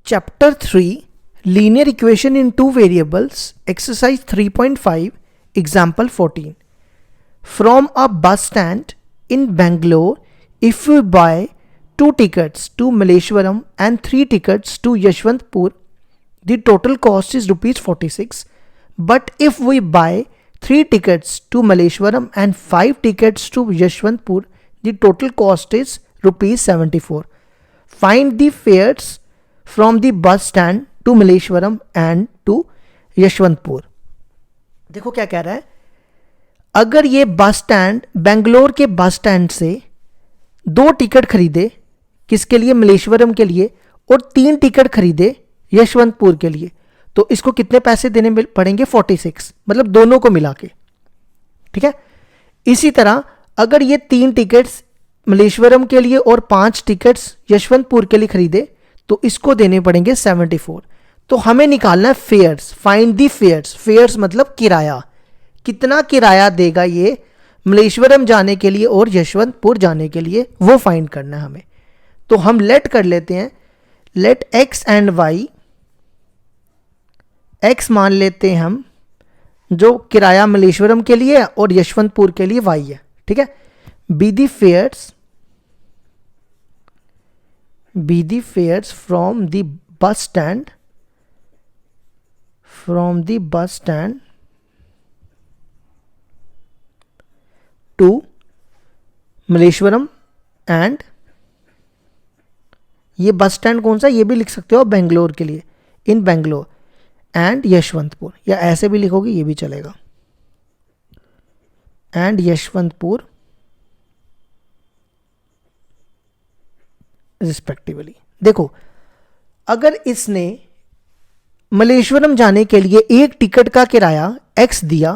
Chapter 3 Linear Equation in Two Variables, Exercise 3.5, Example 14. From a bus stand in Bangalore, if we buy 2 tickets to Malleshwaram and 3 tickets to Yashwantpur, the total cost is Rs 46. But if we buy 3 tickets to Malleshwaram and 5 tickets to Yashwantpur, the total cost is Rs 74. Find the fares from the bus stand to Malleshwaram and to Yesvantpur. देखो क्या कह रहा है, अगर ये bus stand Bangalore के bus stand से 2 ticket खरीदे, किसके लिए? मल्लेश्वरम के लिए, और 3 टिकट खरीदे यशवंतपुर के लिए, तो इसको कितने पैसे देने पड़ेंगे? 46, मतलब दोनों को मिला के. ठीक है. इसी तरह अगर ये 3 टिकट्स मल्लेश्वरम के लिए और 5 टिकट्स यशवंतपुर के लिए खरीदे, तो इसको देने पड़ेंगे 74. तो हमें निकालना है fares. Find the fares. Fares मतलब किराया. कितना किराया देगा ये मल्लेश्वरम जाने के लिए और यशवंतपुर जाने के लिए, वो फाइंड करना है हमें. तो हम लेट कर लेते हैं, let x and y. X मान लेते हैं हम, जो किराया मल्लेश्वरम के लिए और यशवंतपुर के लिए वाई है. ठीक है. Be the fares, be the fares from the bus stand to Malleshwaram and ये बस स्टैंड कौन सा, ये भी लिख सकते हो बेंगलोर के लिए, इन बेंगलोर एंड यशवंतपुर, या ऐसे भी लिखोगे ये भी चलेगा, एंड यशवंतपुर रिस्पेक्टिवली. देखो, अगर इसने मल्लेश्वरम जाने के लिए 1 टिकट का किराया x दिया,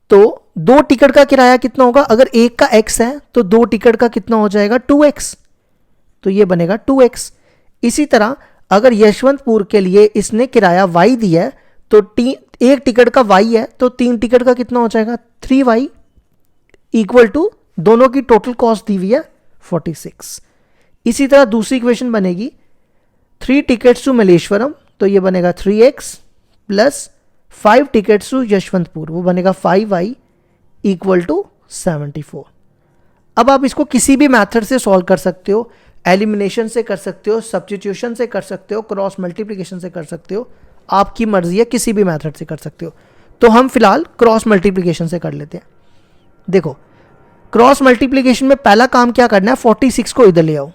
तो 2 टिकट का किराया कितना होगा? अगर 1 का x है तो 2 टिकट का कितना हो जाएगा? 2x. तो ये बनेगा 2x. इसी तरह अगर यशवंतपुर के लिए इसने किराया y दिया है, तो 1 टिकट का y है, तो 3 टिकट का कितना हो जाएगा? 3y, इक्वल टू दोनों की टोटल कॉस्ट दी हुई है 46. इसी तरह दूसरी इक्वेशन बनेगी 3 टिकट्स टू मल्लेश्वरम, तो ये बनेगा 3x plus 5 tickets to Yesvantpur, वो बनेगा 5y इक्वल टू 74. अब आप इसको किसी भी मेथड से सॉल्व कर सकते हो. एलिमिनेशन से कर सकते हो, सब्स्टिट्यूशन से कर सकते हो, क्रॉस मल्टीप्लिकेशन से कर सकते हो, आपकी मर्जी है, किसी भी मेथड से कर सकते हो. तो हम फिलहाल क्रॉस मल्टीप्लिकेशन से कर लेते हैं. देखो, क्रॉस मल्टीप्लिकेशन में पहला काम क्या करना है, 46 को इधर ले आओ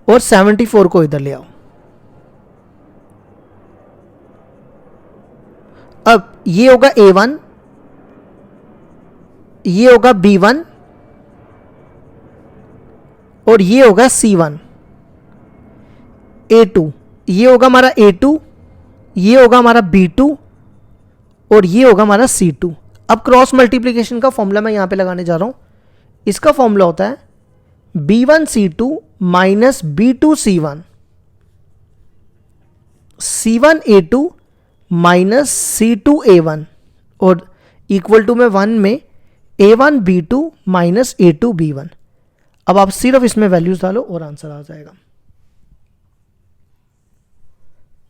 और 74 को इधर ले आओ. अब ये होगा A1, ये होगा B1 और ये होगा C1. A2, ये होगा हमारा A2, ये होगा हमारा B2 और ये होगा हमारा C2. अब क्रॉस मल्टीप्लिकेशन का फॉर्मूला मैं यहां पे लगाने जा रहा हूं. इसका फॉर्मूला होता है B1 C2 minus B2 C1, C1 A2 minus C2 A1, और इक्वल टू में 1 में A1 B2 minus A2 B1. अब आप सिर्फ इसमें वैल्यूज डालो और आंसर आ जाएगा.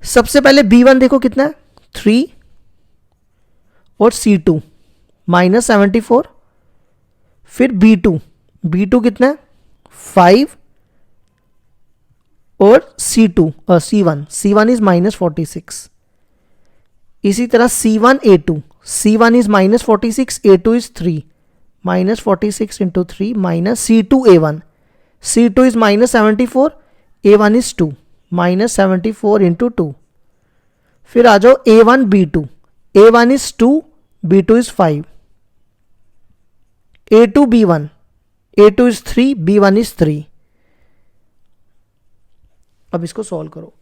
सबसे पहले B1 देखो कितना है, 3, और C2 माइनस 74, फिर B2 कितना है, 5, और C1 इज माइनस 46. इसी तरह C1 is minus 46, A2 is 3, minus 46 into 3 minus C2 is minus 74, A1 is 2, minus 74 into 2. फिर आ जाओ A1 is 2, B2 is 5, A2 is 3, B1 is 3. अब इसको सॉल्व करो.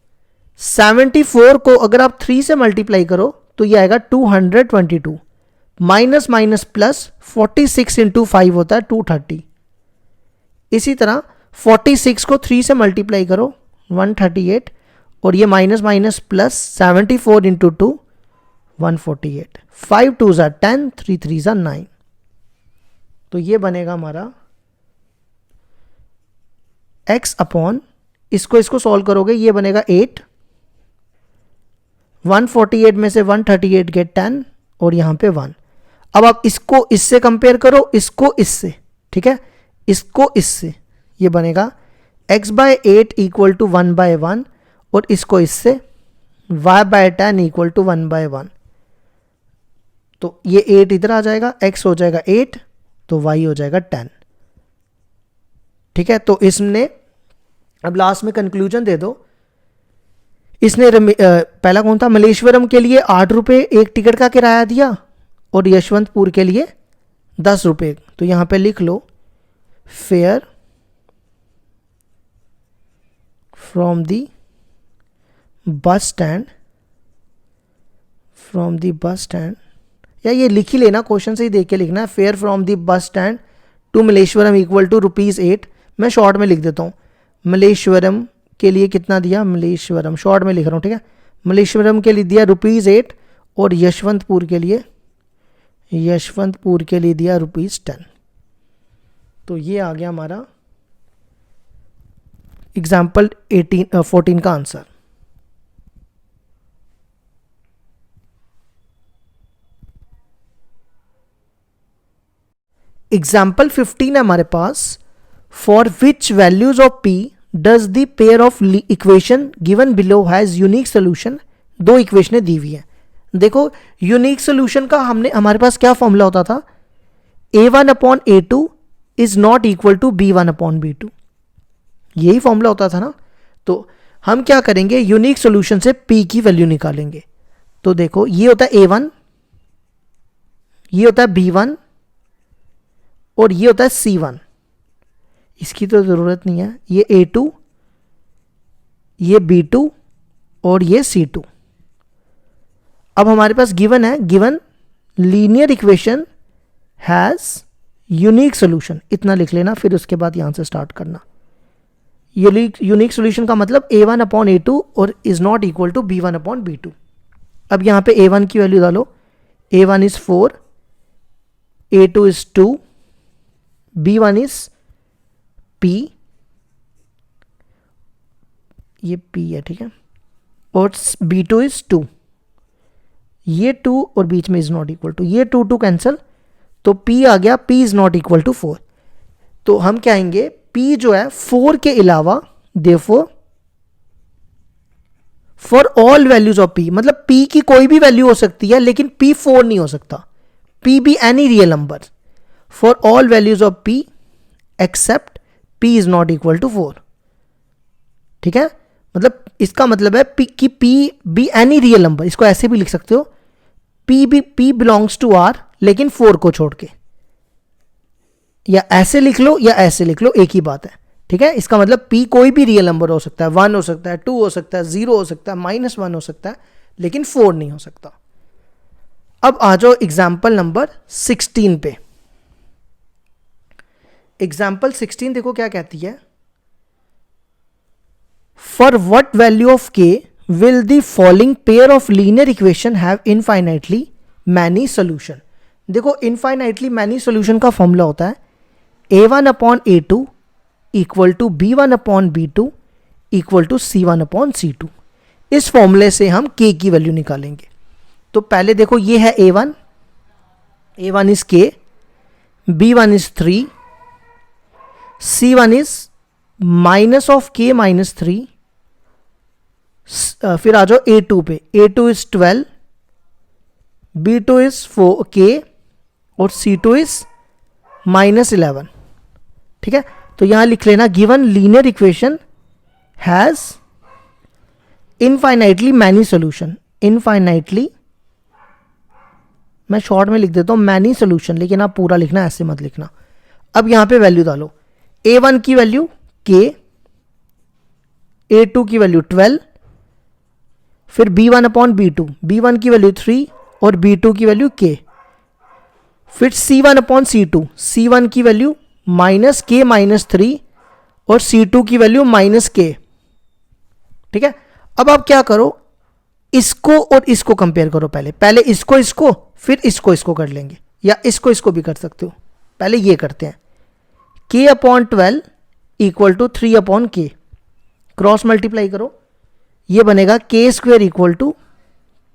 74 को अगर आप 3 से मल्टीप्लाई करो तो ये आएगा 222, माइनस माइनस प्लस 46 इंटू 5 होता है 230. इसी तरह 46 को 3 से मल्टीप्लाई करो 138, और ये minus minus plus 74 into 2 148, 5 2s are 10, 3 3s are 9. तो ये बनेगा हमारा x अपॉन इसको इसको सॉल्व करोगे, ये बनेगा 8, 148 में से 138 गेट 10 और यहाँ पे 1। अब आप इसको इससे कंपेयर करो, इसको इससे, ठीक है, इसको इससे, ये बनेगा x/8 इक्वल टू 1/1 और इसको इससे y/10 इक्वल टू 1/1। तो ये 8 इधर आ जाएगा, x हो जाएगा 8 तो y हो जाएगा 10, ठीक है। तो इसने अब लास्ट में कंक्लूजन दे दो। इसने पहला कौन था, मलेश्वरम के लिए 8 रुपये एक टिकट का किराया दिया और यशवंतपुर के लिए 10 रुपये। तो यहाँ पे लिख लो fair from the bus stand, from the bus stand, या ये लिख ही लेना, क्वेश्चन से ही देख के लिखना है। Fair from the bus stand to Malleshwaram equal to ₹8। मैं शॉर्ट में लिख देता हूँ, मलेश्वरम के लिए कितना दिया, मलेश्वरम शॉर्ट में लिख रहा हूँ, ठीक है। मलेश्वरम के लिए दिया ₹8 और यशवंतपुर के लिए दिया ₹10। तो ये आ गया हमारा एग्जाम्पल 14 का आंसर। एग्जाम्पल 15 है हमारे पास, for which values of p does the pair of equation given below has unique solution. दो इक्वेशनें दी हुई हैं। देखो यूनिक सोल्यूशन का हमारे पास क्या फॉर्मूला होता था, a1/a2 is not equal to b1/b2, यही फॉर्मूला होता था ना। तो हम क्या करेंगे, यूनिक सोल्यूशन से p की वैल्यू निकालेंगे। तो देखो ये होता है a1, ये होता है b1 और ये होता है c1। इसकी तो ज़रूरत नहीं है, ये a2, ये b2 और ये c2। अब हमारे पास गिवन है, given linear equation has unique solution, इतना लिख लेना, फिर उसके बाद यहाँ से स्टार्ट करना। यूनिक सोल्यूशन का मतलब a1/a2 और is not equal to b1/b2। अब यहाँ पे a1 की वैल्यू डालो, a1 is 4, a2 is 2, b1 is p, ये p है, ठीक है, और b2 इज 2, ये 2 और बीच में इज नॉट इक्वल टू, ये 2 कैंसिल, तो p आ गया, p is not equal to 4। तो हम कहेंगे p जो है 4 के अलावा, therefore for all values of p, मतलब p की कोई भी वैल्यू हो सकती है लेकिन p 4 नहीं हो सकता, p be any real number, for all values of p except p is not equal to 4, ठीक है। मतलब इसका मतलब है कि p be any real number, इसको ऐसे भी लिख सकते हो, p बिलोंग्स टू r लेकिन 4 को छोड़ के, या ऐसे लिख लो या ऐसे लिख लो, एक ही बात है, ठीक है। इसका मतलब p कोई भी रियल नंबर हो सकता है, 1 हो सकता है, 2 हो सकता है, 0 हो सकता है, -1 हो सकता है, लेकिन 4 नहीं हो सकता। अब आ जाओ एग्जाम्पल नंबर 16 पे। एग्जाम्पल 16 देखो क्या कहती है, for what value of k will the following pair of linear equation have infinitely many solution. देखो इनफाइनाइटली मैनी सोल्यूशन का फॉर्मूला होता है a1/a2 equal to b1/b2 equal to c1/c2। इस फॉर्मूले से हम k की वैल्यू निकालेंगे। तो पहले देखो ये है a1 is k, b1 is 3, c1 is minus of k -3। फिर आ जाओ a2 पे, a2 is 12, b2 is 4k और c2 इज -11, ठीक है। तो यहां लिख लेना, given linear equation has infinitely many solution. Infinitely मैं शॉर्ट में लिख देता हूं मैनी सोल्यूशन, लेकिन आप पूरा लिखना, ऐसे मत लिखना। अब यहां पे वैल्यू डालो, a1 की वैल्यू k, a2 की वैल्यू 12, फिर b1/b2, b1 की वैल्यू 3 और b2 की वैल्यू k, फिर c1/c2, c1 की वैल्यू -k -3 और c2 की वैल्यू -k, ठीक है। अब आप क्या करो, इसको और इसको कंपेयर करो, पहले इसको फिर इसको कर लेंगे, या इसको भी कर सकते हो। पहले ये करते हैं, k/12 equal to 3/k, cross multiply करो, ये बनेगा k square equal to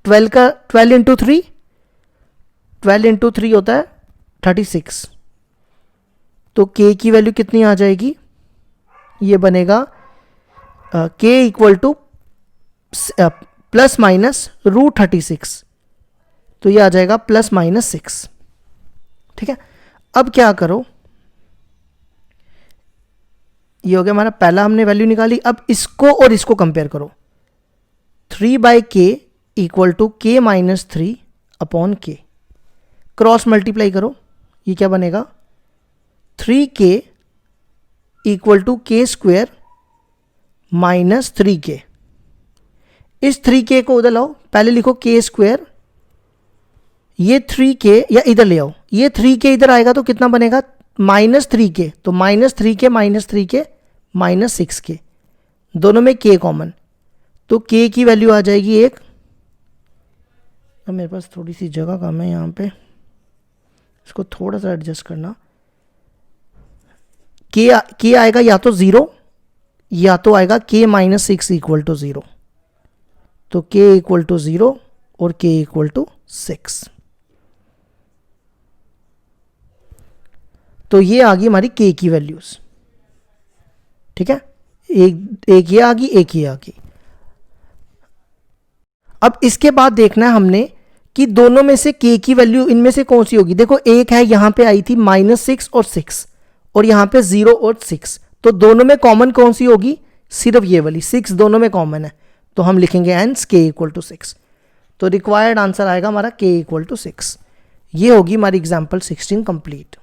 12 into 3, 12 into 3 होता है 36। तो के की वैल्यू कितनी आ जाएगी, ये बनेगा k equal to plus minus root 36, तो ये आ जाएगा प्लस माइनस 6। ठीक है, अब क्या करो, ये हो गया हमारा पहला, हमने वैल्यू निकाली। अब इसको और इसको कंपेयर करो, 3/k इक्वल टू के माइनस 3 अपॉन के, क्रॉस मल्टीप्लाई करो, ये क्या बनेगा 3k इक्वल टू के स्क्वेयर माइनस 3k। इस 3k को उधर लाओ, पहले लिखो के स्क्वेयर, ये 3k या इधर ले आओ, ये 3k इधर आएगा तो कितना बनेगा माइनस 3k, तो minus 3k minus 3k minus 6k, दोनों में k कॉमन, तो k की वैल्यू आ जाएगी 1। अब मेरे पास थोड़ी सी जगह कम है यहाँ पे, इसको थोड़ा सा एडजस्ट करना। k आएगा या तो 0 या तो आएगा k माइनस 6 इक्वल टू 0, तो k इक्वल टू 0 और k इक्वल टू 6। तो ये आ गई हमारी k की वैल्यूज। ठीक है, एक ये आ गई, एक ये आ गई। अब इसके बाद देखना है हमने कि दोनों में से k की वैल्यू इनमें से कौन सी होगी। देखो एक है यहां पे आई थी -6 और 6, और यहां पे 0 और 6, तो दोनों में कॉमन कौन सी होगी, सिर्फ ये वाली 6 दोनों में कॉमन है, तो हम लिखेंगे हेंस k इक्वल टू 6। तो रिक्वायर्ड आंसर आएगा हमारा k इक्वल टू 6। ये होगी हमारी एग्जाम्पल 16 कंप्लीट।